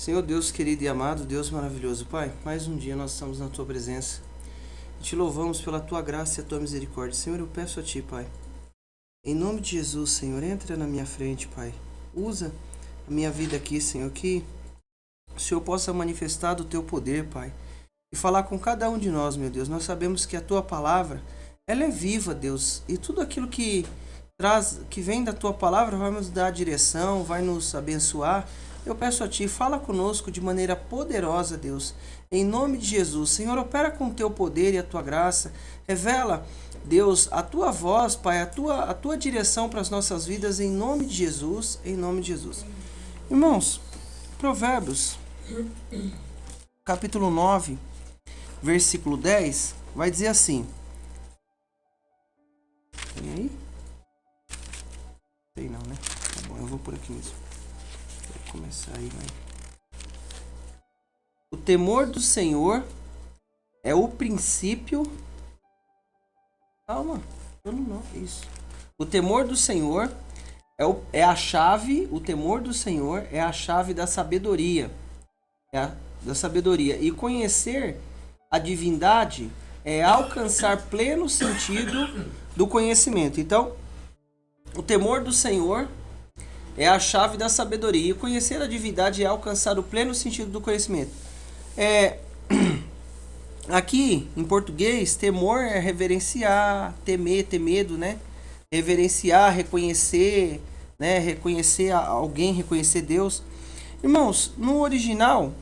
Senhor Deus querido e amado, Deus maravilhoso, Pai, mais um dia nós estamos na Tua presença. Te louvamos pela Tua graça e a Tua misericórdia. Senhor, eu peço a Ti, Pai, em nome de Jesus, Senhor, entra na minha frente, Pai. Usa a minha vida aqui, Senhor, que o Senhor possa manifestar do Teu poder, Pai, e falar com cada um de nós, meu Deus. Nós sabemos que a Tua palavra, ela é viva, Deus, e tudo aquilo que vem da Tua palavra vai nos dar direção, vai nos abençoar. Eu peço a Ti, fala conosco de maneira poderosa, Deus, em nome de Jesus. Senhor, opera com o Teu poder e a Tua graça. Revela, Deus, a Tua voz, Pai, a tua direção para as nossas vidas, em nome de Jesus, em nome de Jesus. Irmãos, Provérbios, capítulo 9, versículo 10, vai dizer assim. Tem aí? Tem não, né? Tá bom, eu vou por aqui mesmo. Começar aí, vai. O temor do Senhor é o princípio. Calma, eu não. Isso. O temor do Senhor é a chave. O temor do Senhor é a chave da sabedoria. Da sabedoria. E conhecer a divindade é alcançar pleno sentido do conhecimento. Então, o temor do Senhor é a chave da sabedoria. E conhecer a divindade é alcançar o pleno sentido do conhecimento. Aqui, em português, temor é reverenciar, temer, ter medo, né? Reverenciar, reconhecer, né? Reconhecer alguém, reconhecer Deus. Irmãos, no original,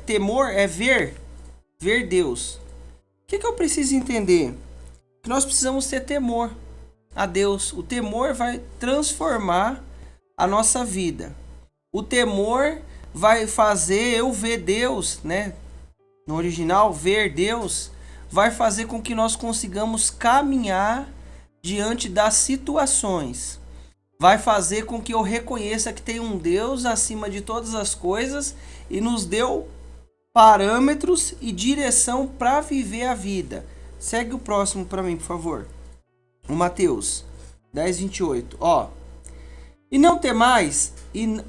temor é ver Deus. O que eu preciso entender? Que nós precisamos ter temor a Deus. O temor vai transformar a nossa vida. O temor vai fazer eu ver Deus, né? No original, ver Deus vai fazer com que nós consigamos caminhar diante das situações. Vai fazer com que eu reconheça que tem um Deus acima de todas as coisas e nos deu parâmetros e direção para viver a vida. Segue o próximo para mim, por favor. O Mateus 10:28. E não temais,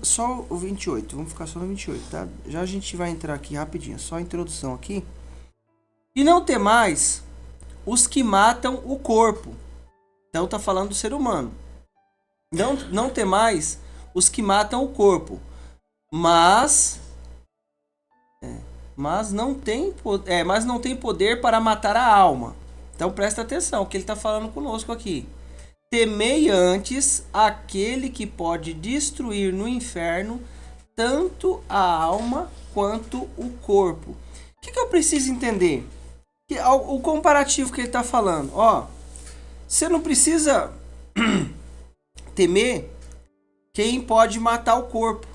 só o 28, vamos ficar só no 28, tá? Já a gente vai entrar aqui rapidinho, só a introdução aqui. E não temais os que matam o corpo. Então tá falando do ser humano. Não temais os que matam o corpo, mas não tem poder para matar a alma. Então presta atenção, o que ele está falando conosco aqui. Temei antes aquele que pode destruir no inferno tanto a alma quanto o corpo. O que eu preciso entender? O comparativo que ele está falando. Você não precisa temer quem pode matar o corpo.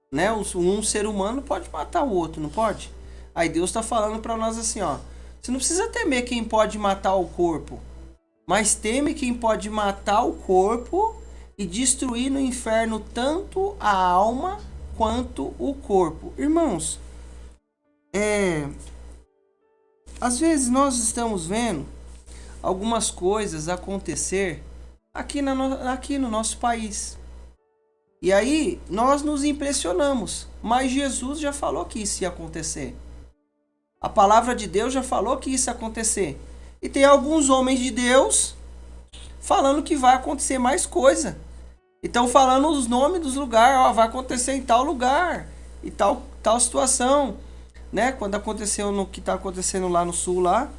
Né? Um ser humano pode matar o outro, não pode? Aí Deus está falando para nós assim, você não precisa temer quem pode matar o corpo, mas teme quem pode matar o corpo e destruir no inferno tanto a alma quanto o corpo. Irmãos, às vezes nós estamos vendo algumas coisas acontecer aqui no nosso país. E aí nós nos impressionamos, mas Jesus já falou que isso ia acontecer. A palavra de Deus já falou que isso ia acontecer. E tem alguns homens de Deus falando que vai acontecer mais coisa. E estão falando os nomes dos lugares. Vai acontecer em tal lugar. E tal situação. Né? Quando aconteceu no que está acontecendo lá no sul, lá,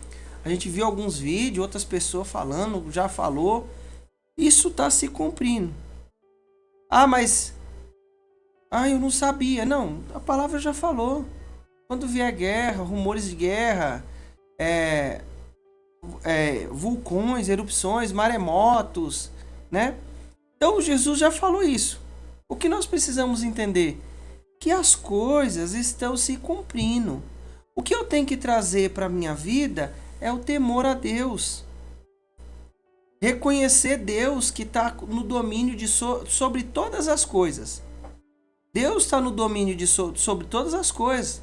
a gente viu alguns vídeos, outras pessoas falando, já falou. Isso está se cumprindo. Mas eu não sabia. Não, a palavra já falou. Quando vier guerra, rumores de guerra, vulcões, erupções, maremotos, né? Então Jesus já falou isso. O que nós precisamos entender? Que as coisas estão se cumprindo. O que eu tenho que trazer para a minha vida é o temor a Deus. Reconhecer Deus que está no domínio sobre todas as coisas. Deus está no domínio sobre todas as coisas.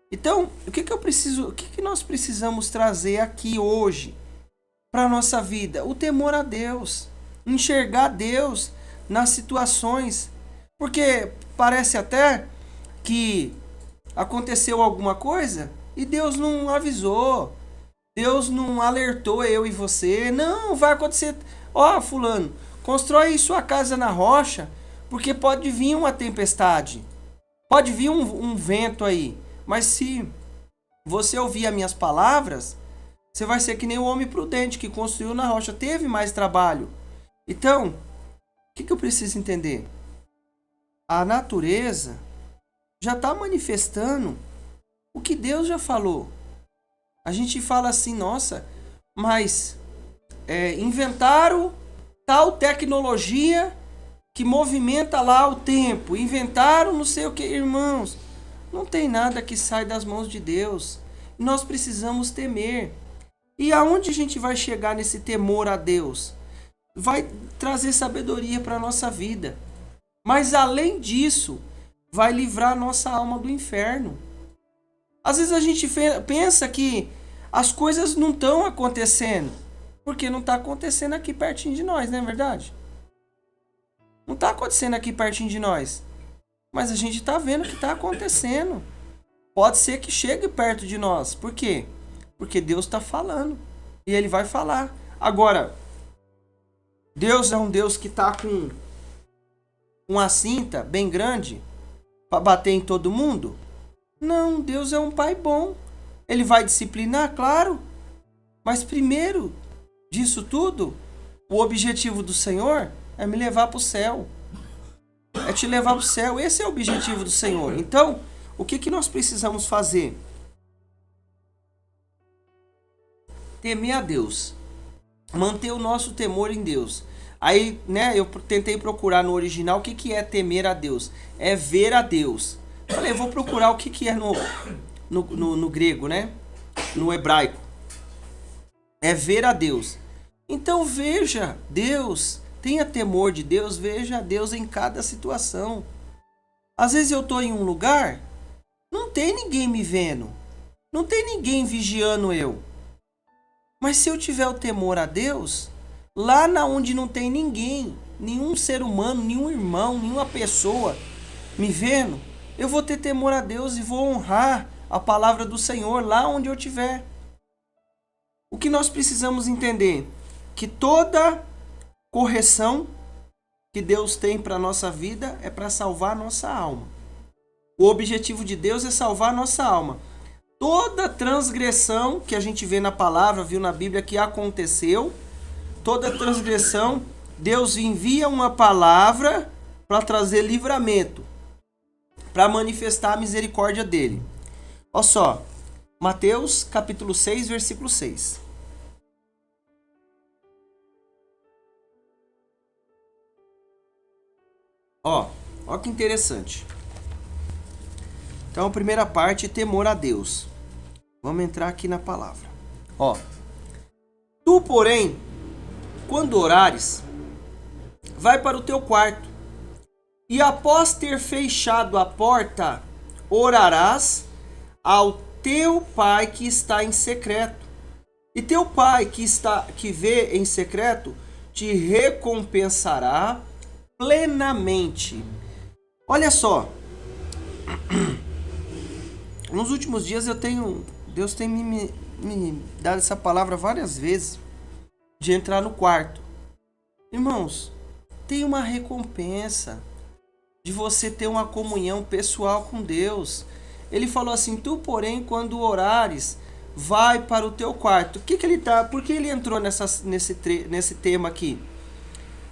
Então, o que nós precisamos trazer aqui hoje para a nossa vida? O temor a Deus. Enxergar Deus nas situações. Porque parece até que aconteceu alguma coisa e Deus não avisou. Deus não alertou eu e você. Não, vai acontecer. Ó, fulano, constrói sua casa na rocha, porque pode vir uma tempestade. Pode vir um vento aí. Mas se você ouvir as minhas palavras, você vai ser que nem o homem prudente que construiu na rocha. Teve mais trabalho. Então, o que eu preciso entender? A natureza já está manifestando o que Deus já falou. A gente fala assim, nossa, mas inventaram tal tecnologia que movimenta lá o tempo. Inventaram não sei o que, irmãos. Não tem nada que sai das mãos de Deus. Nós precisamos temer. E aonde a gente vai chegar nesse temor a Deus? Vai trazer sabedoria para a nossa vida. Mas além disso, vai livrar a nossa alma do inferno. Às vezes a gente pensa que as coisas não estão acontecendo, porque não está acontecendo aqui pertinho de nós, não é verdade? Não está acontecendo aqui pertinho de nós, mas a gente está vendo que está acontecendo. Pode ser que chegue perto de nós. Por quê? Porque Deus está falando e Ele vai falar. Agora, Deus é um Deus que está com uma cinta bem grande para bater em todo mundo? Não, Deus é um pai bom. Ele vai disciplinar, claro. Mas primeiro disso tudo, o objetivo do Senhor é me levar para o céu. É te levar para o céu. Esse é o objetivo do Senhor. Então, o que nós precisamos fazer? Temer a Deus. Manter o nosso temor em Deus. Aí, né, eu tentei procurar no original o que é temer a Deus. É ver a Deus. Falei, eu vou procurar o que é no grego, né? No hebraico. É ver a Deus. Então veja Deus, tenha temor de Deus, veja Deus em cada situação. Às vezes eu estou em um lugar, não tem ninguém me vendo, não tem ninguém vigiando eu. Mas se eu tiver o temor a Deus, lá na onde não tem ninguém, nenhum ser humano, nenhum irmão, nenhuma pessoa me vendo, eu vou ter temor a Deus e vou honrar a palavra do Senhor lá onde eu estiver. O que nós precisamos entender? Que toda correção que Deus tem para a nossa vida é para salvar a nossa alma. O objetivo de Deus é salvar a nossa alma. Toda transgressão que a gente vê na palavra, viu na Bíblia que aconteceu, toda transgressão, Deus envia uma palavra para trazer livramento, para manifestar a misericórdia dele. Olha só, Mateus capítulo 6, versículo 6. Ó que interessante. Então, a primeira parte, temor a Deus. Vamos entrar aqui na palavra. Ó, tu, porém, quando orares, vai para o teu quarto, e após ter fechado a porta, orarás ao teu pai que está em secreto. E teu pai que vê em secreto te recompensará plenamente. Olha só. Nos últimos dias Deus tem me dado essa palavra várias vezes de entrar no quarto. Irmãos, tem uma recompensa de você ter uma comunhão pessoal com Deus. Ele falou assim: tu, porém, quando orares, vai para o teu quarto. Por que ele entrou nesse tema aqui?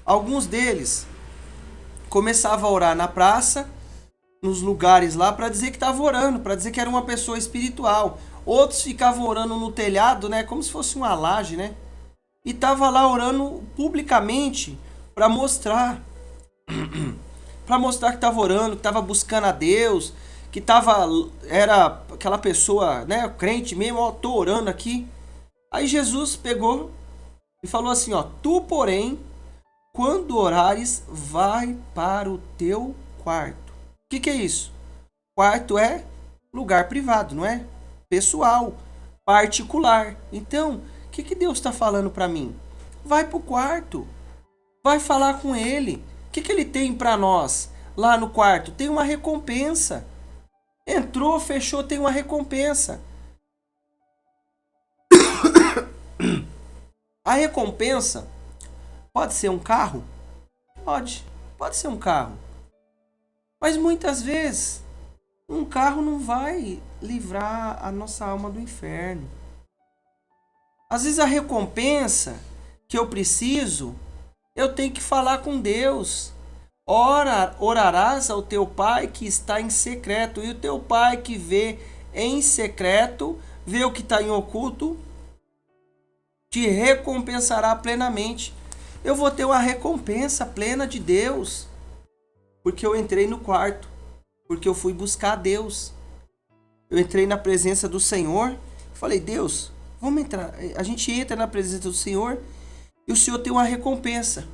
Alguns deles começavam a orar na praça, nos lugares lá, para dizer que estava orando, para dizer que era uma pessoa espiritual. Outros ficavam orando no telhado, né, como se fosse uma laje, né? E estava lá orando publicamente para mostrar que estava orando, que estava buscando a Deus, que era aquela pessoa, né, crente mesmo, ó, tô orando aqui. Aí Jesus pegou e falou assim, ó: tu, porém, quando orares, vai para o teu quarto. O que é isso? Quarto é lugar privado, não é? Pessoal, particular. Então, o que Deus está falando para mim? Vai para o quarto, vai falar com Ele. O que Ele tem para nós? lá no quarto, tem uma recompensa. Entrou, fechou, tem uma recompensa. A recompensa pode ser um carro? Pode ser um carro. Mas muitas vezes, um carro não vai livrar a nossa alma do inferno. Às vezes a recompensa que eu preciso, eu tenho que falar com Deus. Orarás ao teu pai que está em secreto, e o teu pai que vê em secreto, vê o que está em oculto, te recompensará plenamente. Eu vou ter uma recompensa plena de Deus, porque eu entrei no quarto, porque eu fui buscar Deus. Eu entrei na presença do Senhor, falei, Deus, vamos entrar. A gente entra na presença do Senhor e o Senhor tem uma recompensa.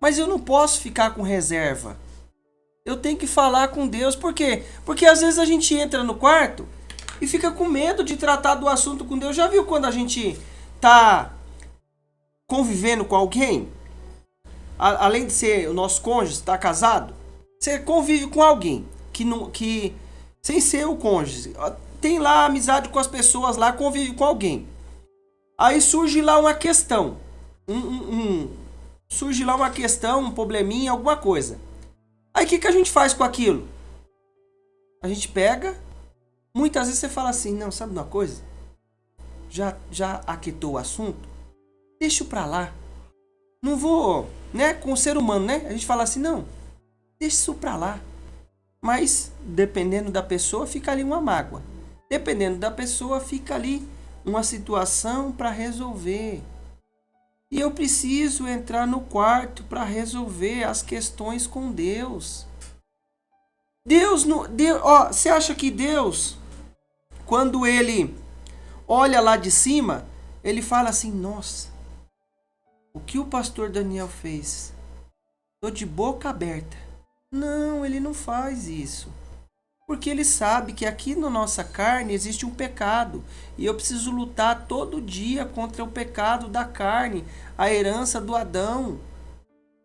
Mas eu não posso ficar com reserva. Eu tenho que falar com Deus. Por quê? Porque às vezes a gente entra no quarto e fica com medo de tratar do assunto com Deus. Já viu quando a gente está convivendo com alguém? Além de ser o nosso cônjuge, está casado, você convive com alguém que sem ser o cônjuge, tem lá amizade com as pessoas lá, convive com alguém. Aí surge lá uma questão, surge lá uma questão, um probleminha, alguma coisa. Aí o que a gente faz com aquilo? A gente pega, muitas vezes você fala assim, não, sabe uma coisa? Já aquietou o assunto? Deixa pra lá. Não vou, né, com o ser humano, né? A gente fala assim, não, deixa isso pra lá. Mas, dependendo da pessoa, fica ali uma mágoa. Dependendo da pessoa, fica ali uma situação para resolver. E eu preciso entrar no quarto para resolver as questões com Deus. Você acha que Deus, quando ele olha lá de cima, ele fala assim, nossa, o que o pastor Daniel fez? Estou de boca aberta. Não, ele não faz isso. Porque ele sabe que aqui na nossa carne existe um pecado. E eu preciso lutar todo dia contra o pecado da carne. A herança do Adão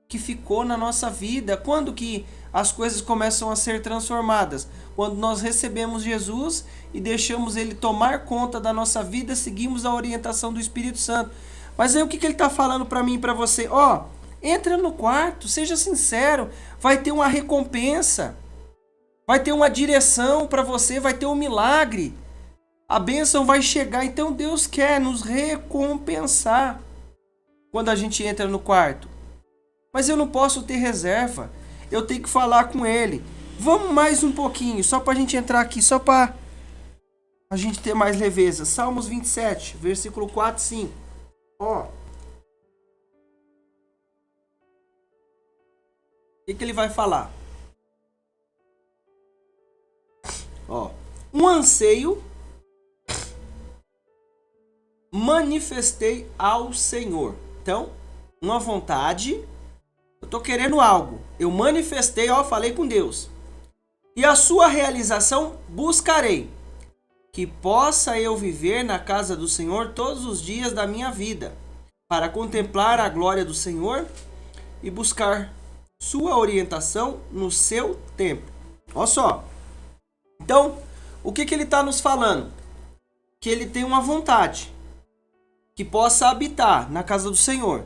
que ficou na nossa vida. Quando que as coisas começam a ser transformadas? Quando nós recebemos Jesus e deixamos ele tomar conta da nossa vida, seguimos a orientação do Espírito Santo. Mas aí o que ele está falando para mim e para você? Entra no quarto, seja sincero, vai ter uma recompensa. Vai ter uma direção para você, vai ter um milagre. A bênção vai chegar. Então Deus quer nos recompensar quando a gente entra no quarto. Mas eu não posso ter reserva. Eu tenho que falar com Ele. Vamos mais um pouquinho, só para a gente entrar aqui, só para a gente ter mais leveza. Salmos 27, versículo 4 e 5. O que ele vai falar? Um anseio manifestei ao Senhor. Então, uma vontade, eu estou querendo algo. Eu manifestei, falei com Deus. E a sua realização buscarei. Que possa eu viver na casa do Senhor todos os dias da minha vida, para contemplar a glória do Senhor e buscar sua orientação no seu tempo. Olha só. Então, o que ele está nos falando? Que ele tem uma vontade, que possa habitar na casa do Senhor.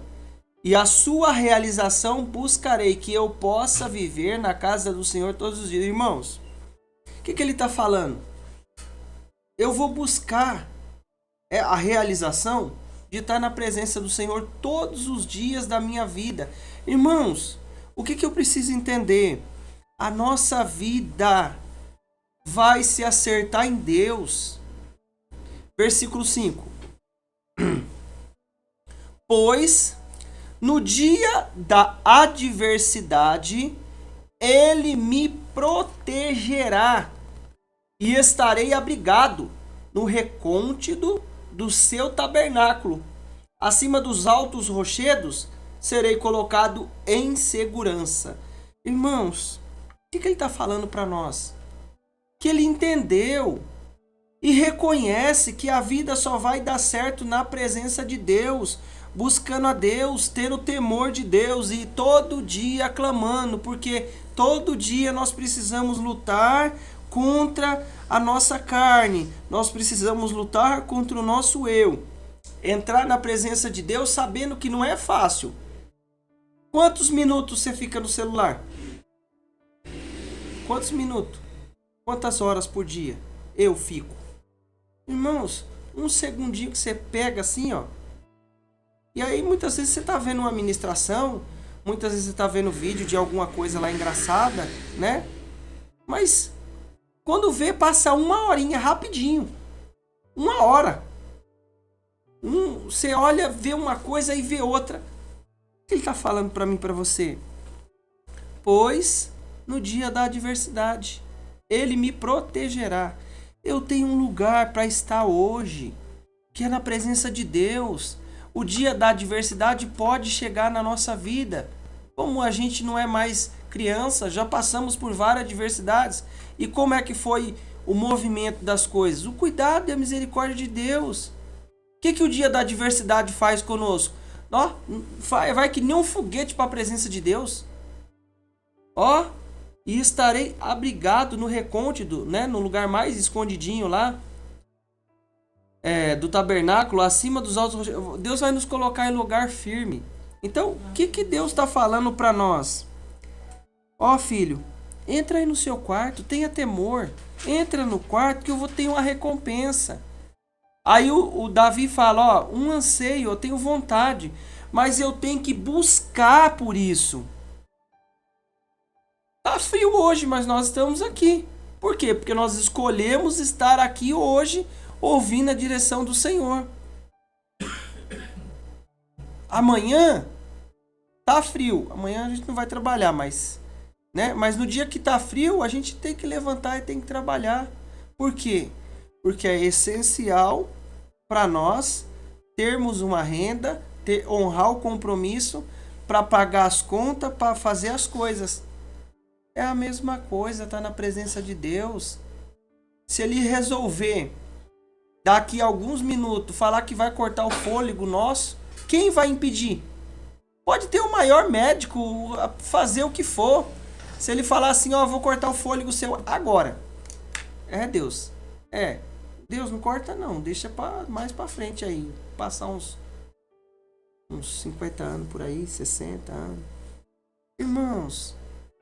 E a sua realização buscarei, que eu possa viver na casa do Senhor todos os dias. Irmãos, o que ele está falando? Eu vou buscar a realização de estar na presença do Senhor todos os dias da minha vida. Irmãos, o que eu preciso entender? A nossa vida vai se acertar em Deus. Versículo 5. Pois no dia da adversidade Ele me protegerá e estarei abrigado no recôndito do seu tabernáculo. Acima dos altos rochedos serei colocado em segurança. Irmãos, o que ele está falando para nós? Que ele entendeu e reconhece que a vida só vai dar certo na presença de Deus, buscando a Deus, tendo o temor de Deus e todo dia clamando, porque Todo dia nós precisamos lutar contra a nossa carne. Nós precisamos lutar contra o nosso eu. Entrar na presença de Deus sabendo que não é fácil. Quantos minutos você fica no celular? Quantos minutos? Quantas horas por dia eu fico? Irmãos, um segundinho que você pega assim, ó. E aí muitas vezes você tá vendo uma ministração, muitas vezes você tá vendo vídeo de alguma coisa lá engraçada, né? Mas quando vê, passa uma horinha rapidinho. Uma hora. Você olha, vê uma coisa e vê outra. O que ele tá falando para mim, para você? Pois no dia da adversidade, ele me protegerá. Eu tenho um lugar para estar hoje, que é na presença de Deus. O dia da adversidade pode chegar na nossa vida. Como a gente não é mais criança, já passamos por várias adversidades. E como é que foi o movimento das coisas? O cuidado e a misericórdia de Deus. O que o dia da adversidade faz conosco? Ó, vai que nem um foguete para a presença de Deus. Ó, e estarei abrigado no recôndito, né, no lugar mais escondidinho lá, do tabernáculo, acima dos altos. Deus vai nos colocar em lugar firme. Então, o que Deus está falando para nós? Ó, filho, entra aí no seu quarto, tenha temor. Entra no quarto que eu vou ter uma recompensa. Aí o Davi fala, ó, um anseio, eu tenho vontade, mas eu tenho que buscar por isso. Tá frio hoje, mas nós estamos aqui. Por quê? Porque nós escolhemos estar aqui hoje, ouvindo a direção do Senhor. Amanhã tá frio. Amanhã a gente não vai trabalhar, mas no dia que tá frio, a gente tem que levantar e tem que trabalhar. Por quê? Porque é essencial para nós termos uma renda, honrar o compromisso para pagar as contas, para fazer as coisas. É a mesma coisa, tá na presença de Deus. Se ele resolver daqui a alguns minutos falar que vai cortar o fôlego nosso, quem vai impedir? Pode ter o maior médico, fazer o que for. Se ele falar assim, ó, vou cortar o fôlego seu agora. É Deus. Deus não corta não, deixa mais pra frente aí. Passar uns 50 anos por aí, 60 anos. Irmãos,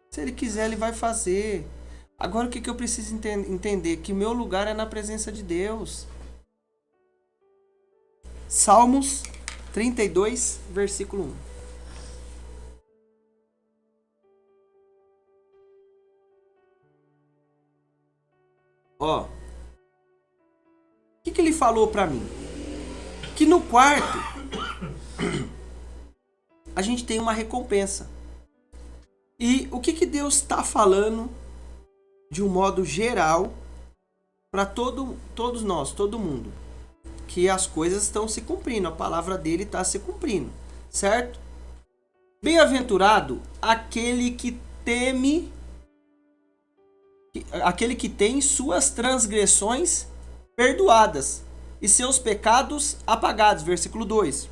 se ele quiser, ele vai fazer. Agora o que eu preciso entender? Que o meu lugar é na presença de Deus. Salmos 32, versículo 1. Ó, o que ele falou pra mim? Que no quarto a gente tem uma recompensa. E o que Deus está falando de um modo geral para todos nós, todo mundo? Que as coisas estão se cumprindo, a palavra dele está se cumprindo, certo? Bem-aventurado aquele que teme, aquele que tem suas transgressões perdoadas e seus pecados apagados. Versículo 2.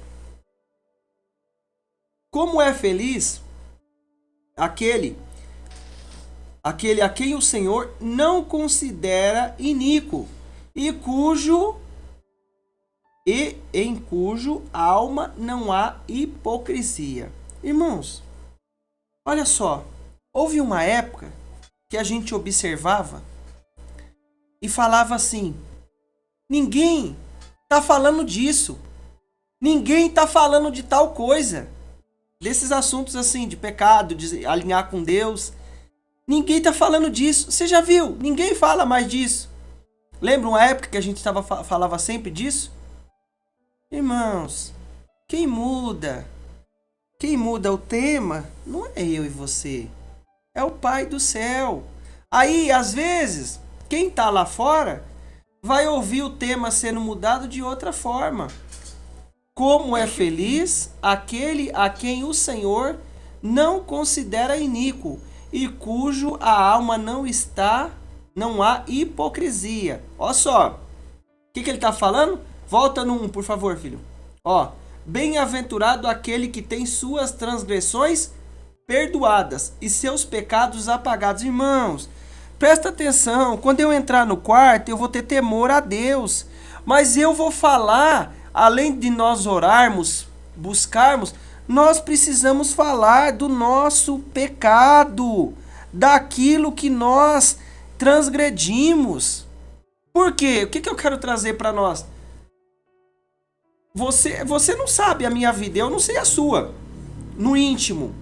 Como é feliz aquele a quem o Senhor não considera iníquo e em cujo alma não há hipocrisia. Irmãos, olha só, houve uma época que a gente observava e falava assim: ninguém tá falando disso, ninguém tá falando de tal coisa, desses assuntos assim, de pecado, de alinhar com Deus. Ninguém tá falando disso. Você já viu? Ninguém fala mais disso. Lembra uma época que a gente falava sempre disso? Irmãos, quem muda o tema não é eu e você, é o Pai do céu. Aí, às vezes, quem tá lá fora vai ouvir o tema sendo mudado de outra forma. Como é feliz aquele a quem o Senhor não considera iníquo e cujo a alma não há hipocrisia. Olha só, o que ele está falando? Volta no 1, por favor, filho. Ó, bem-aventurado aquele que tem suas transgressões perdoadas e seus pecados apagados. Irmãos, presta atenção, quando eu entrar no quarto, eu vou ter temor a Deus, mas eu vou falar, além de nós orarmos, buscarmos, nós precisamos falar do nosso pecado, daquilo que nós transgredimos. Por quê? O que eu quero trazer para nós? Você não sabe a minha vida, eu não sei a sua, no íntimo.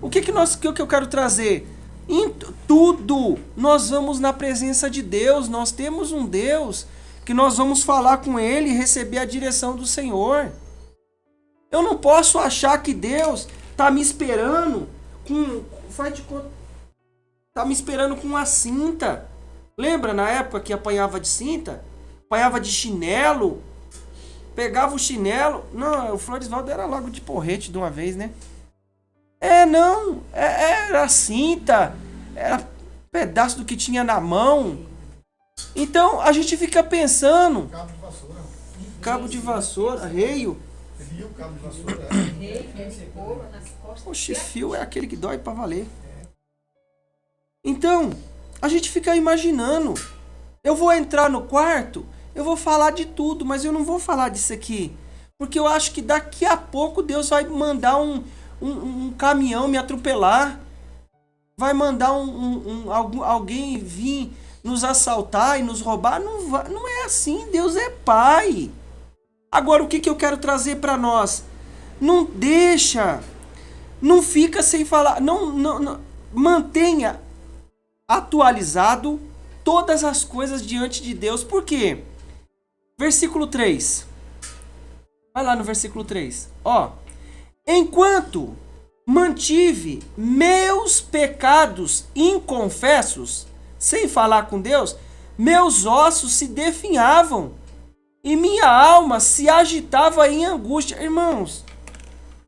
O que eu quero trazer? Em tudo, nós vamos na presença de Deus, nós temos um Deus que nós vamos falar com Ele e receber a direção do Senhor. Eu não posso achar que Deus está me esperando com... Faz de conta. Está me esperando com uma cinta. Lembra na época que apanhava de cinta? Apanhava de chinelo. Pegava o chinelo. Não, o Floresvaldo era logo de porrete de uma vez, né? Não. Era cinta. Era pedaço do que tinha na mão. Então a gente fica pensando. Cabo de vassoura. Cabo de vassoura, reio. Fio, cabo de vassoura. Oxe, fio é aquele que dói pra valer. Então, a gente fica imaginando. Eu vou entrar no quarto, eu vou falar de tudo, mas eu não vou falar disso aqui. Porque eu acho que daqui a pouco Deus vai mandar um caminhão me atropelar. Vai mandar alguém vir nos assaltar e nos roubar. Não é assim, Deus é Pai. Agora, o que eu quero trazer para nós? Não deixa, não fica sem falar, não, mantenha atualizado todas as coisas diante de Deus. Por quê? Versículo 3. Vai lá no versículo 3. Enquanto mantive meus pecados inconfessos, sem falar com Deus, meus ossos se definhavam e minha alma se agitava em angústia. Irmãos,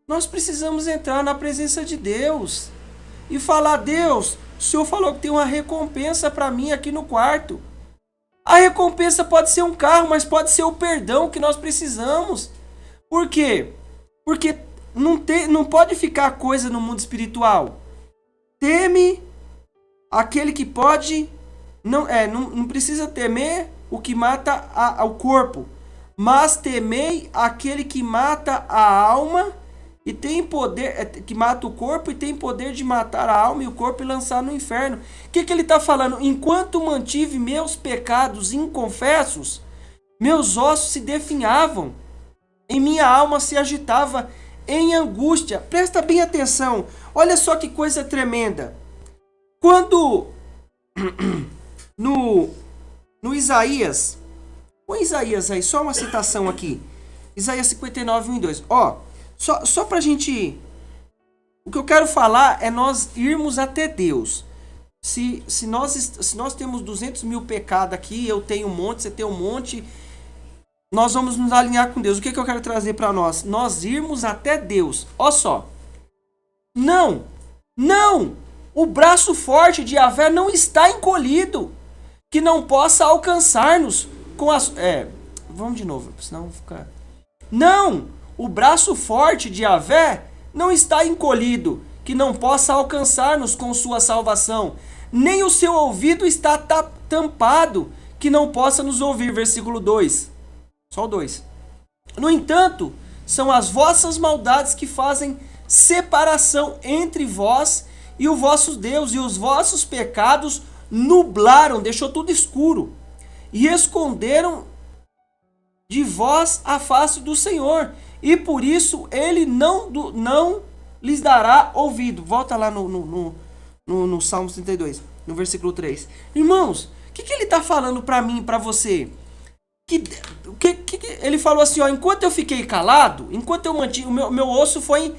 nós precisamos entrar na presença de Deus e falar: Deus, o Senhor falou que tem uma recompensa para mim aqui no quarto. A recompensa pode ser um carro, mas pode ser o perdão que nós precisamos. Por quê? Porque não pode ficar coisa no mundo espiritual. Teme aquele que pode... Não precisa temer o que mata o corpo, mas temei aquele que mata a alma e tem poder, que mata o corpo e tem poder de matar a alma e o corpo e lançar no inferno. O que ele está falando? Enquanto mantive meus pecados inconfessos, meus ossos se definhavam e minha alma se agitava em angústia. Presta bem atenção, olha só que coisa tremenda. Quando no Isaías, põe Isaías aí, só uma citação aqui, Isaías 59, 1 e 2, só pra gente, o que eu quero falar é nós irmos até Deus. Se nós temos 200 mil pecados aqui, eu tenho um monte, você tem um monte, nós vamos nos alinhar com Deus. O que eu quero trazer para nós? Nós irmos até Deus. Ó só. Não! O braço forte de Yahvé não está encolhido, que não possa alcançar-nos com as... vamos de novo, senão fica... Não! O braço forte de Yahvé não está encolhido, que não possa alcançar-nos com sua salvação. Nem o seu ouvido está tampado, que não possa nos ouvir. Versículo 2. Só o 2. No entanto, são as vossas maldades que fazem separação entre vós e o vosso Deus, e os vossos pecados nublaram, deixou tudo escuro, e esconderam de vós a face do Senhor, e por isso ele não lhes dará ouvido. Volta lá no Salmo 32, no versículo 3. Irmãos, o que ele está falando para mim e para você? Ele falou assim, enquanto eu fiquei calado, enquanto eu mantive, o meu osso foi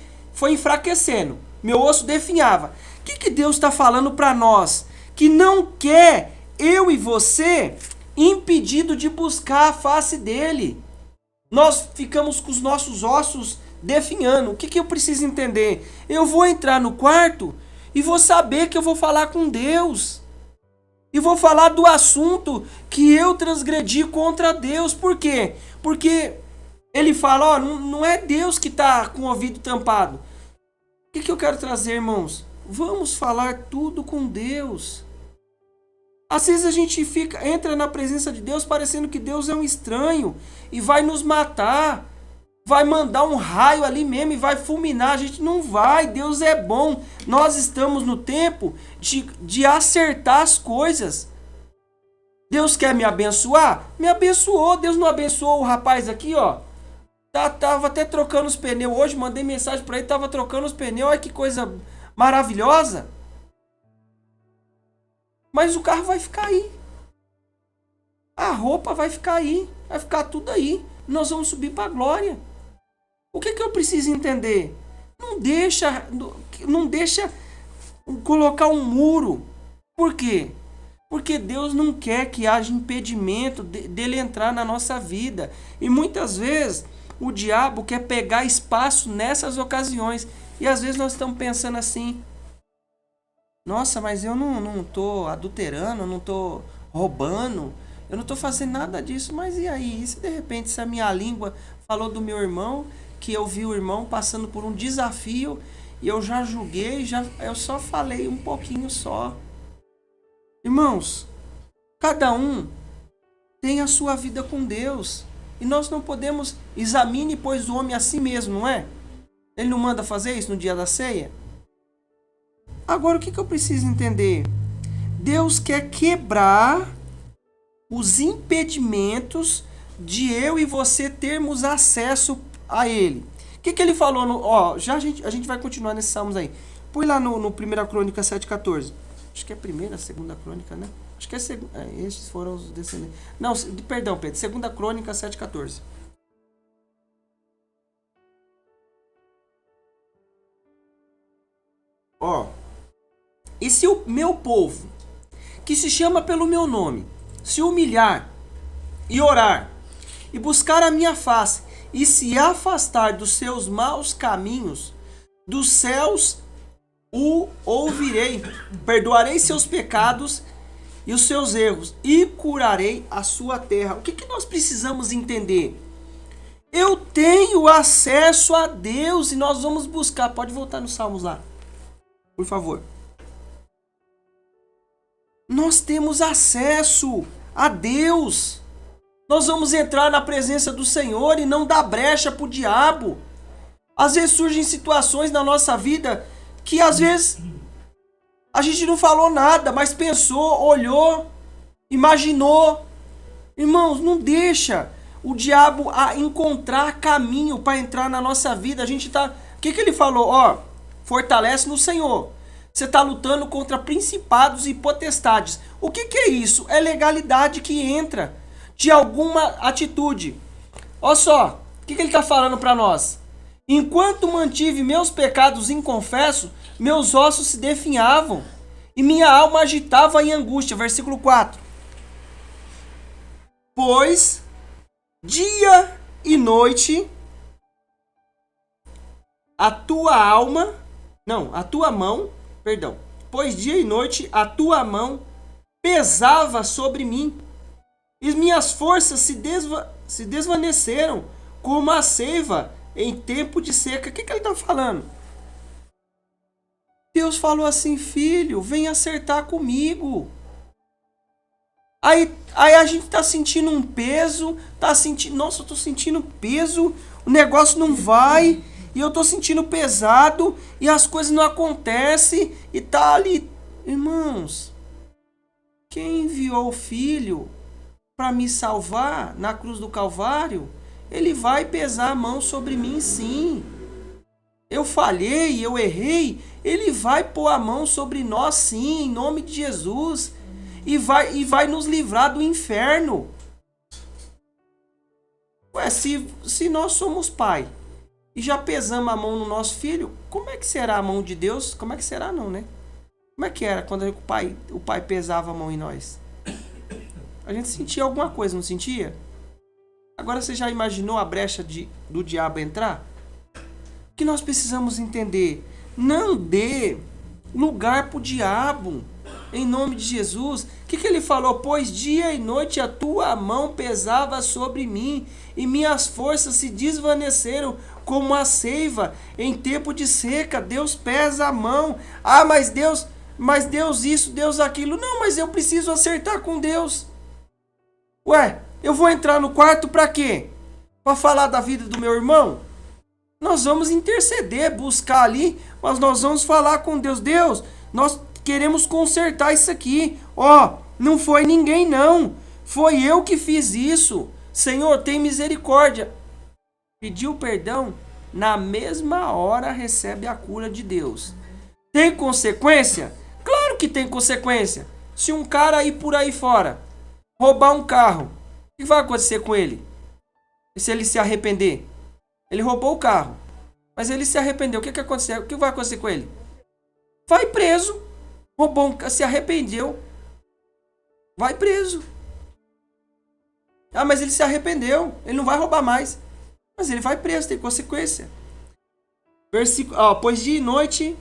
enfraquecendo, meu osso definhava. O que Deus está falando para nós? Que não quer eu e você impedido de buscar a face dele. Nós ficamos com os nossos ossos definhando. O que eu preciso entender? Eu vou entrar no quarto e vou saber que eu vou falar com Deus. E vou falar do assunto que eu transgredi contra Deus. Por quê? Porque ele fala, não é Deus que está com o ouvido tampado. O que eu quero trazer, irmãos? Vamos falar tudo com Deus. Às vezes a gente entra na presença de Deus parecendo que Deus é um estranho e vai nos matar, vai mandar um raio ali mesmo e vai fulminar. A gente não vai, Deus é bom. Nós estamos no tempo de acertar as coisas. Deus quer me abençoar? Me abençoou. Deus não abençoou o rapaz aqui, ó. Tava até trocando os pneus hoje, mandei mensagem para ele, tava trocando os pneus. Olha que coisa maravilhosa. Mas o carro vai ficar aí. A roupa vai ficar aí. Vai ficar tudo aí. Nós vamos subir para a glória. O que eu preciso entender? Não deixa colocar um muro. Por quê? Porque Deus não quer que haja impedimento dele entrar na nossa vida. E muitas vezes o diabo quer pegar espaço nessas ocasiões. E às vezes nós estamos pensando assim: nossa, mas eu não tô adulterando, eu não tô roubando, eu não tô fazendo nada disso. Mas e aí? E se de repente se a minha língua falou do meu irmão, que eu vi o irmão passando por um desafio e eu já julguei, eu só falei um pouquinho só. Irmãos, cada um tem a sua vida com Deus. E nós não podemos, examine, pois, o homem a si mesmo, não é? Ele não manda fazer isso no dia da ceia? Agora, o que eu preciso entender? Deus quer quebrar os impedimentos de eu e você termos acesso a Ele. O que ele falou? Já a gente vai continuar nesses salmos aí. Põe lá no 1 Crônica 7,14. Acho que é a primeira, segunda crônica, né? Acho que é segunda. Esses foram os descendentes. Não, perdão, Pedro. Segunda crônica 7,14. E se o meu povo, que se chama pelo meu nome, se humilhar e orar, e buscar a minha face, e se afastar dos seus maus caminhos, dos céus o ouvirei, perdoarei seus pecados e os seus erros, e curarei a sua terra. O que nós precisamos entender? Eu tenho acesso a Deus e nós vamos buscar. Pode voltar nos Salmos lá, por favor. Nós temos acesso a Deus. Nós vamos entrar na presença do Senhor e não dar brecha para o diabo. Às vezes surgem situações na nossa vida que às vezes a gente não falou nada, mas pensou, olhou, imaginou. Irmãos, não deixa o diabo encontrar caminho para entrar na nossa vida. A gente tá... O que ele falou? Fortalece no Senhor. Você está lutando contra principados e potestades. O que é isso? É legalidade que entra de alguma atitude. Olha só, o que ele está falando para nós? Enquanto mantive meus pecados inconfessos, meus ossos se definhavam e minha alma agitava em angústia. Versículo 4. Pois dia e noite a tua mão, pois dia e noite a tua mão pesava sobre mim, e minhas forças se desvaneceram como a seiva em tempo de seca. O que ele está falando? Deus falou assim: filho, vem acertar comigo. Aí a gente tá sentindo um peso, nossa, eu tô sentindo peso, o negócio não vai, e eu tô sentindo pesado, e as coisas não acontecem, e tá ali. Irmãos, quem enviou o Filho para me salvar na cruz do Calvário, ele vai pesar a mão sobre mim, sim. Eu falhei, eu errei, ele vai pôr a mão sobre nós, sim, em nome de Jesus, e vai nos livrar do inferno. Ué, se nós somos pai e já pesamos a mão no nosso filho, como é que será a mão de Deus? Como é que será não, né? Como é que era quando o pai pesava a mão em nós? A gente sentia alguma coisa, não sentia? Agora você já imaginou a brecha do diabo entrar? O que nós precisamos entender? Não dê lugar para o diabo, em nome de Jesus. O que ele falou? Pois dia e noite a tua mão pesava sobre mim, e minhas forças se desvaneceram como a seiva em tempo de seca. Deus pesa a mão. Ah, mas Deus isso, Deus aquilo. Não, mas eu preciso acertar com Deus. Ué, eu vou entrar no quarto para quê? Para falar da vida do meu irmão? Nós vamos interceder, buscar ali, mas nós vamos falar com Deus. Deus, nós queremos consertar isso aqui. Ó, não foi ninguém não. Foi eu que fiz isso. Senhor, tem misericórdia. Pediu perdão, na mesma hora recebe a cura de Deus. Tem consequência? Claro que tem consequência. Se um cara ir por aí fora, roubar um carro, o que vai acontecer com ele? E se ele se arrepender? Ele roubou o carro, mas ele se arrependeu. O que aconteceu? O que vai acontecer com ele? Vai preso. Se arrependeu. Vai preso. Ah, mas ele se arrependeu. Ele não vai roubar mais. Mas ele vai preso, tem consequência. Versículo, pois dia e noite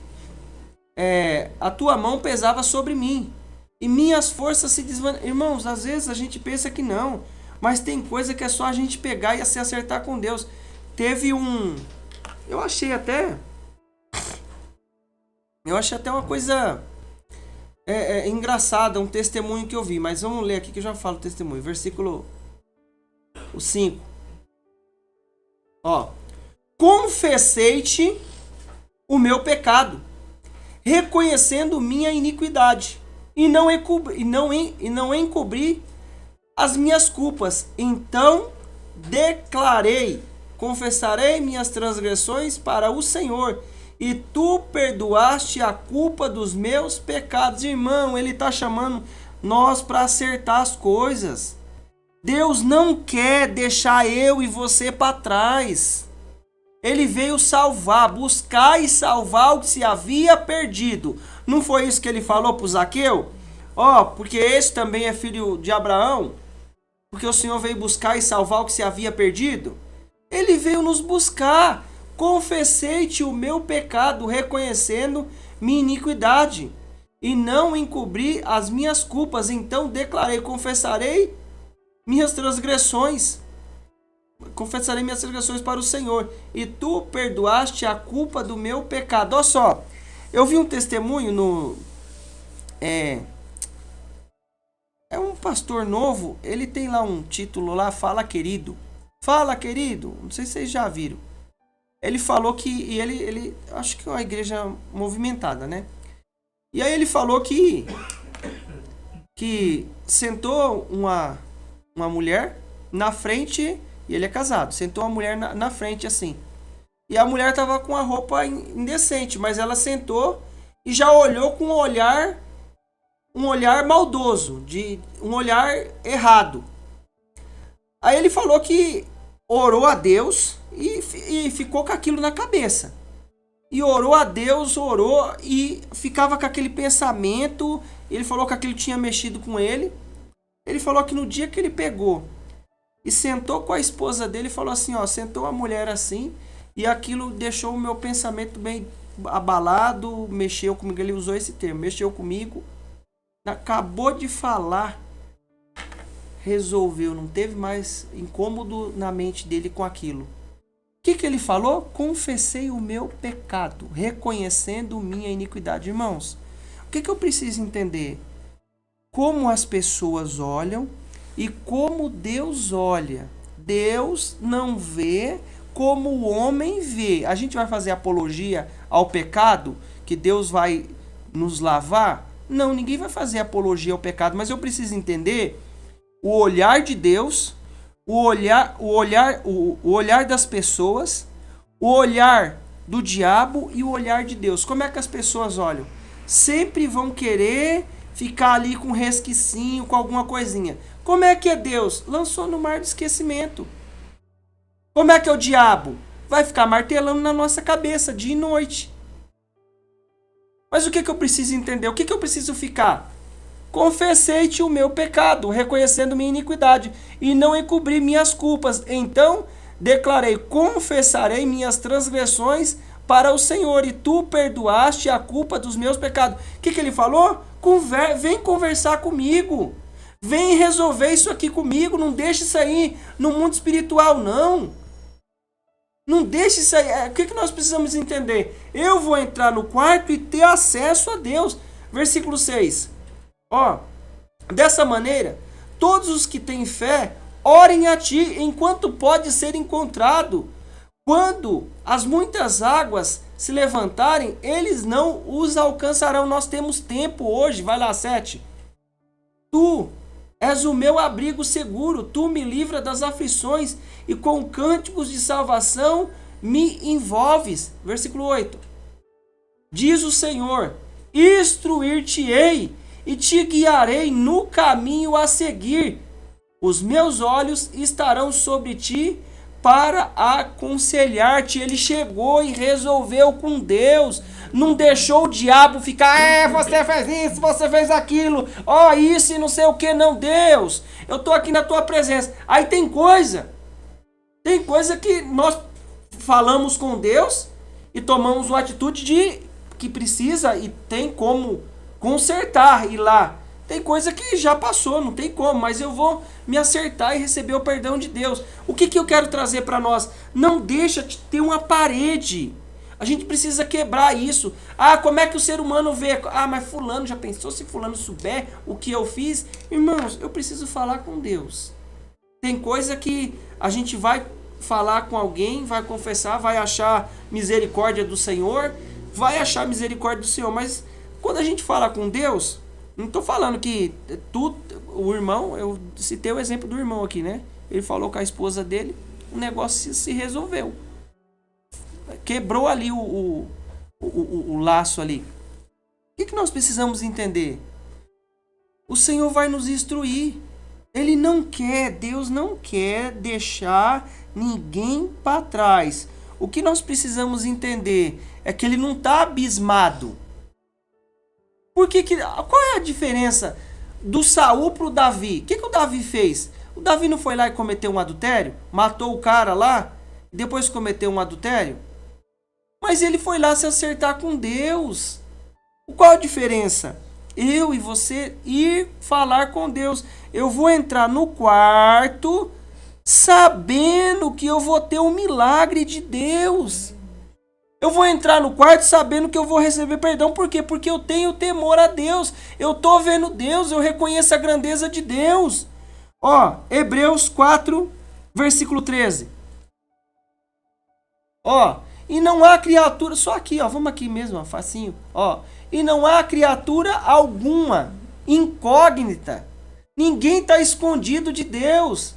a tua mão pesava sobre mim, e minhas forças se desvaneciam. Irmãos, às vezes a gente pensa que não, mas tem coisa que é só a gente pegar e se acertar com Deus. Teve eu achei até uma coisa engraçada, um testemunho que eu vi, mas vamos ler aqui que eu já falo o testemunho. Versículo 5. Confessei-te o meu pecado, reconhecendo minha iniquidade, e não encobri as minhas culpas. Então confessarei minhas transgressões para o Senhor, e tu perdoaste a culpa dos meus pecados. Irmão, ele está chamando nós para acertar as coisas. Deus não quer deixar eu e você para trás. Ele veio salvar, buscar e salvar o que se havia perdido. Não foi isso que ele falou para o Zaqueu? Porque esse também é filho de Abraão. Porque o Senhor veio buscar e salvar o que se havia perdido. Ele veio nos buscar. Confessei-te o meu pecado, reconhecendo minha iniquidade, e não encobri as minhas culpas. Então confessarei minhas transgressões para o Senhor, e tu perdoaste a culpa do meu pecado. Olha só, eu vi um testemunho é um pastor novo, ele tem lá um título lá, Fala Querido, não sei se vocês já viram. Ele falou que, ele acho que é uma igreja movimentada, né? E aí ele falou que sentou uma mulher na frente, e ele é casado, sentou uma mulher na frente assim. E a mulher tava com a roupa indecente, mas ela sentou e já olhou com um olhar maldoso, um olhar errado. Aí ele falou que orou a Deus e ficou com aquilo na cabeça. E orou a Deus, e ficava com aquele pensamento. Ele falou que aquilo tinha mexido com ele. Ele falou que no dia que ele pegou e sentou com a esposa dele, falou assim, sentou a mulher assim, e aquilo deixou o meu pensamento bem abalado, mexeu comigo. Ele usou esse termo, mexeu comigo. Acabou de falar, resolveu, não teve mais incômodo na mente dele com aquilo. O que ele falou? Confessei o meu pecado, reconhecendo minha iniquidade. Irmãos, o que eu preciso entender? Como as pessoas olham e como Deus olha. Deus não vê como o homem vê. A gente vai fazer apologia ao pecado, que Deus vai nos lavar? Não, ninguém vai fazer apologia ao pecado, mas eu preciso entender o olhar de Deus, o olhar das pessoas, o olhar do diabo e o olhar de Deus. Como é que as pessoas olham? Sempre vão querer ficar ali com resquicinho, com alguma coisinha. Como é que é Deus? Lançou no mar do esquecimento. Como é que é o diabo? Vai ficar martelando na nossa cabeça dia e noite. Mas o que eu preciso entender? O que eu preciso ficar? Confessei-te o meu pecado, reconhecendo minha iniquidade, e não encobri minhas culpas. Então confessarei minhas transgressões para o Senhor, e tu perdoaste a culpa dos meus pecados. O que ele falou? Vem conversar comigo. Vem resolver isso aqui comigo. Não deixe isso aí no mundo espiritual, não. Não deixe isso aí. O que nós precisamos entender? Eu vou entrar no quarto e ter acesso a Deus. Versículo 6. Ó, dessa maneira, todos os que têm fé, orem a ti enquanto pode ser encontrado. Quando as muitas águas se levantarem, eles não os alcançarão. Nós temos tempo hoje. Vai lá, 7. Tu és o meu abrigo seguro, tu me livra das aflições e com cânticos de salvação me envolves. Versículo 8. Diz o Senhor: instruir-te-ei e te guiarei no caminho a seguir. Os meus olhos estarão sobre ti para aconselhar-te. Ele chegou e resolveu com Deus. Não deixou o diabo ficar, você fez isso, você fez aquilo, ó, isso e não sei o que. Não, Deus, eu tô aqui na tua presença. Aí tem coisa que nós falamos com Deus e tomamos uma atitude de que precisa e tem como consertar, ir lá. Tem coisa que já passou, não tem como, mas eu vou me acertar e receber o perdão de Deus. O que eu quero trazer para nós? Não deixa de ter uma parede. A gente precisa quebrar isso. Ah, como é que o ser humano vê? Ah, mas fulano, já pensou se fulano souber o que eu fiz? Irmãos, eu preciso falar com Deus. Tem coisa que a gente vai falar com alguém, vai confessar, vai achar misericórdia do Senhor, mas quando a gente fala com Deus, não estou falando que o irmão, eu citei o exemplo do irmão aqui, né? Ele falou com a esposa dele, o negócio se resolveu. Quebrou ali o laço ali. O que nós precisamos entender? O Senhor vai nos instruir. Deus não quer deixar ninguém para trás. O que nós precisamos entender é que Ele não está abismado. Qual é a diferença do Saul para o Davi? O que o Davi fez? O Davi não foi lá e cometeu um adultério? Matou o cara lá? E depois cometeu um adultério? Mas ele foi lá se acertar com Deus. Qual a diferença? Eu e você ir falar com Deus. Eu vou entrar no quarto sabendo que eu vou ter um milagre de Deus. Eu vou entrar no quarto sabendo que eu vou receber perdão. Por quê? Porque eu tenho temor a Deus. Eu estou vendo Deus, eu reconheço a grandeza de Deus. Ó, Hebreus 4, versículo 13. Ó, e não há criatura, só aqui, ó, vamos aqui mesmo, ó, facinho, ó. E não há criatura alguma incógnita. Ninguém está escondido de Deus.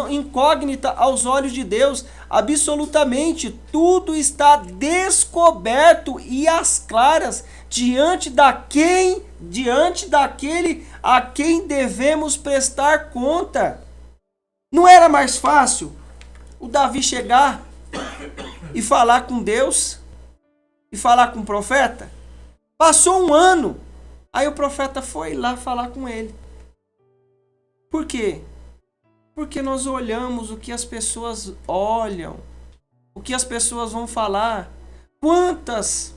Incógnita aos olhos de Deus, absolutamente tudo está descoberto e às claras diante daquele a quem devemos prestar conta. Não era mais fácil o Davi chegar e falar com Deus e falar com o profeta? Passou um ano, aí o profeta foi lá falar com ele. Por quê? Porque nós olhamos o que as pessoas olham, o que as pessoas vão falar. Quantas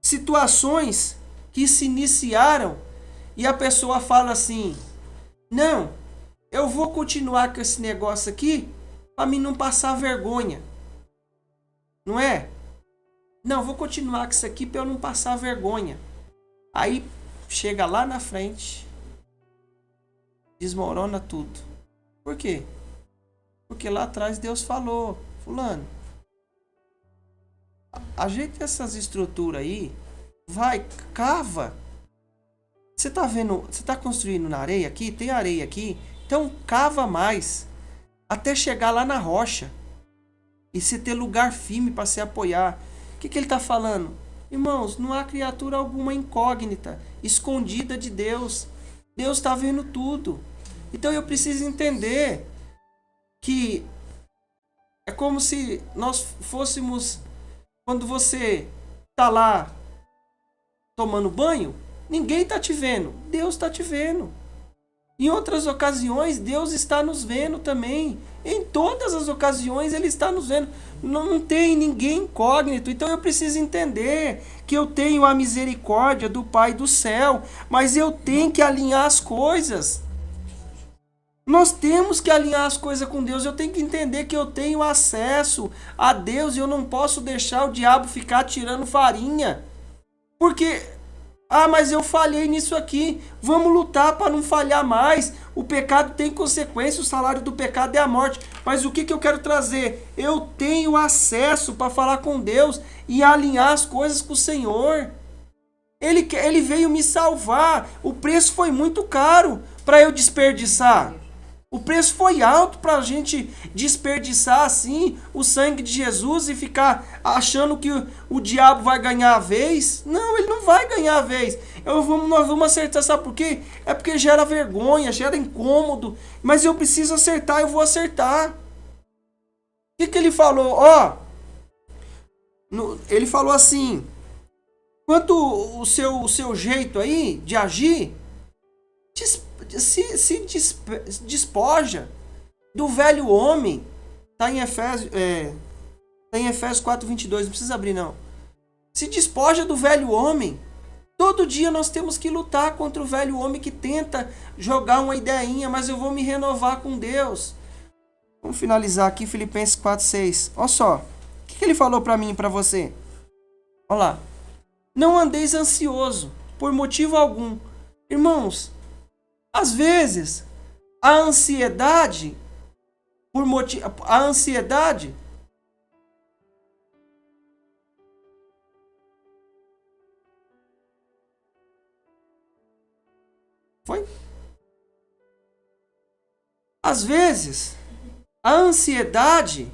situações que se iniciaram e a pessoa fala assim: não, eu vou continuar com esse negócio aqui para mim não passar vergonha. Não é? Não, vou continuar com isso aqui para eu não passar vergonha. Aí chega lá na frente, desmorona tudo. Por quê? Porque lá atrás Deus falou: fulano, ajeita essas estruturas aí, vai, cava. Você tá vendo, você tá construindo na areia aqui, tem areia aqui, então cava mais, até chegar lá na rocha, e você ter lugar firme para se apoiar. O que ele está falando? Irmãos, não há criatura alguma incógnita, escondida de Deus. Deus está vendo tudo. Então eu preciso entender que é como se nós fôssemos, quando você está lá tomando banho, ninguém está te vendo, Deus está te vendo. Em outras ocasiões, Deus está nos vendo também. Em todas as ocasiões, Ele está nos vendo. Não tem ninguém incógnito. Então eu preciso entender que eu tenho a misericórdia do Pai do céu, mas eu tenho que alinhar as coisas. Nós temos que alinhar as coisas com Deus. Eu tenho que entender que eu tenho acesso a Deus e eu não posso deixar o diabo ficar tirando farinha. Porque, mas eu falhei nisso aqui. Vamos lutar para não falhar mais. O pecado tem consequência, o salário do pecado é a morte. Mas o que eu quero trazer? Eu tenho acesso para falar com Deus e alinhar as coisas com o Senhor. Ele veio me salvar. O preço foi muito caro para eu desperdiçar. O preço foi alto para a gente desperdiçar assim o sangue de Jesus e ficar achando que o diabo vai ganhar a vez. Não, ele não vai ganhar a vez. Nós vamos acertar, sabe por quê? É porque gera vergonha, gera incômodo. Mas eu preciso acertar, eu vou acertar. O que ele falou? Ele falou assim: quanto o seu jeito aí de agir, se despoja do velho homem. Está em Efésios 4:22, não precisa abrir não. Se despoja do velho homem. Todo dia nós temos que lutar contra o velho homem que tenta jogar uma ideinha, mas eu vou me renovar com Deus. Vamos finalizar aqui Filipenses 4:6. Olha só, o que ele falou para mim e para você? Olha lá. Não andeis ansioso por motivo algum. Irmãos, às vezes, a ansiedade, foi? Às vezes, a ansiedade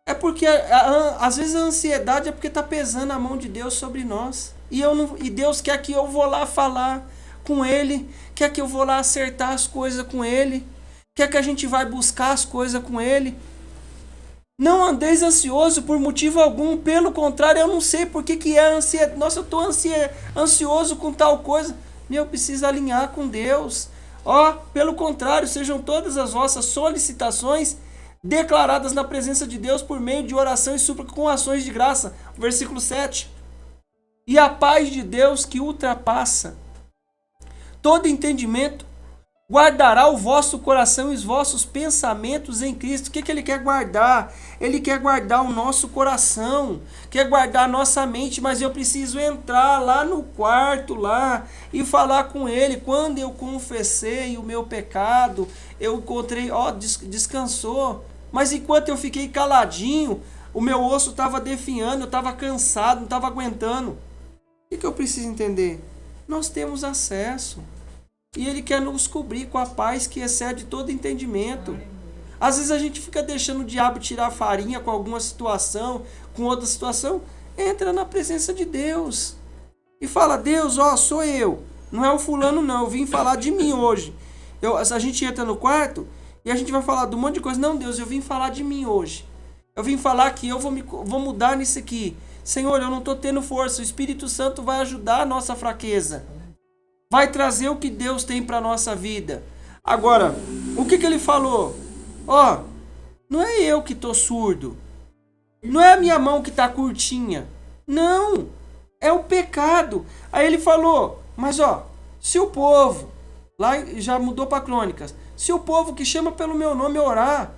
é porque, às vezes a ansiedade é porque está pesando a mão de Deus sobre nós. E Deus quer que eu vou lá falar com Ele, quer que eu vou lá acertar as coisas com Ele, quer que a gente vai buscar as coisas com Ele. Não andeis ansioso por motivo algum, pelo contrário, eu não sei por que é ansiedade. Nossa, eu estou ansioso com tal coisa. Eu preciso alinhar com Deus. Pelo contrário, sejam todas as vossas solicitações declaradas na presença de Deus por meio de oração e súplica com ações de graça. Versículo 7. E a paz de Deus que ultrapassa todo entendimento, guardará o vosso coração e os vossos pensamentos em Cristo. O que ele quer guardar? Ele quer guardar o nosso coração, quer guardar a nossa mente, mas eu preciso entrar lá no quarto lá e falar com Ele. Quando eu confessei o meu pecado, eu encontrei, descansou. Mas enquanto eu fiquei caladinho, o meu osso estava definhando, eu estava cansado, não estava aguentando. O que eu preciso entender? Nós temos acesso. E Ele quer nos cobrir com a paz que excede todo entendimento. Às vezes a gente fica deixando o diabo tirar farinha com alguma situação, com outra situação. Entra na presença de Deus. E fala: Deus, sou eu. Não é o fulano não, eu vim falar de mim hoje. A gente entra no quarto e a gente vai falar de um monte de coisa. Não, Deus, eu vim falar de mim hoje. Eu vim falar que eu vou mudar nisso aqui. Senhor, eu não estou tendo força. O Espírito Santo vai ajudar a nossa fraqueza. Vai trazer o que Deus tem para a nossa vida. Agora, o que ele falou? Não é eu que estou surdo. Não é a minha mão que está curtinha. Não, é o pecado. Aí ele falou, mas se o povo, lá já mudou para Crônicas, se o povo que chama pelo meu nome orar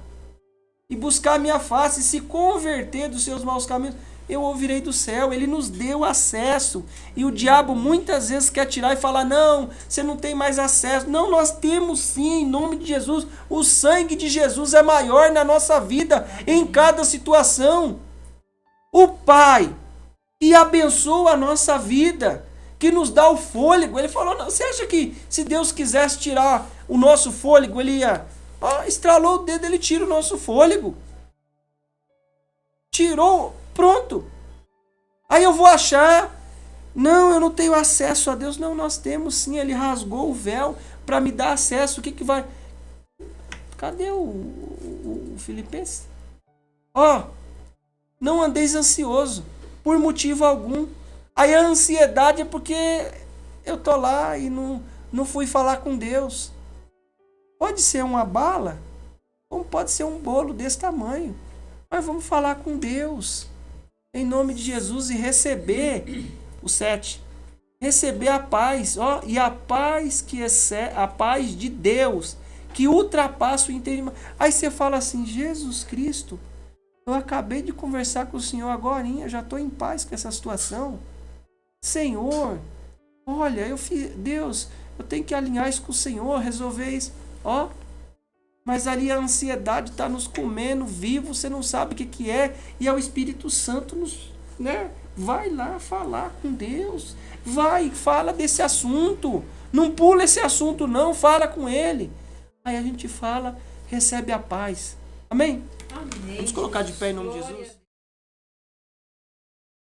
e buscar a minha face e se converter dos seus maus caminhos, eu ouvirei do céu. Ele nos deu acesso. E o diabo muitas vezes quer tirar e falar: não, você não tem mais acesso. Não, nós temos sim, em nome de Jesus. O sangue de Jesus é maior na nossa vida, em cada situação. O Pai que abençoa a nossa vida, que nos dá o fôlego. Ele falou: não, você acha que se Deus quisesse tirar o nosso fôlego, Ele ia... estralou o dedo, Ele tira o nosso fôlego. Tirou... Pronto. Aí eu vou achar, não, eu não tenho acesso a Deus. Não, nós temos sim. Ele rasgou o véu para me dar acesso. O que vai... Cadê o Filipenses? Não andeis ansioso por motivo algum. Aí a ansiedade é porque eu tô lá e não fui falar com Deus. Pode ser uma bala, como pode ser um bolo desse tamanho. Mas vamos falar com Deus, em nome de Jesus, e receber o 7. Receber a paz, ó, e a paz a paz de Deus, que ultrapassa o entendimento. Aí você fala assim, Jesus Cristo, eu acabei de conversar com o Senhor agorinha, já estou em paz com essa situação. Senhor, olha, Deus, eu tenho que alinhar isso com o Senhor, resolver isso. Ó, mas ali a ansiedade está nos comendo vivo, você não sabe o que é, e é o Espírito Santo nos, né? Vai lá falar com Deus. Vai, fala desse assunto. Não pula esse assunto não, fala com ele. Aí a gente fala, recebe a paz. Amém? Amém. Vamos colocar de pé em nome de Jesus.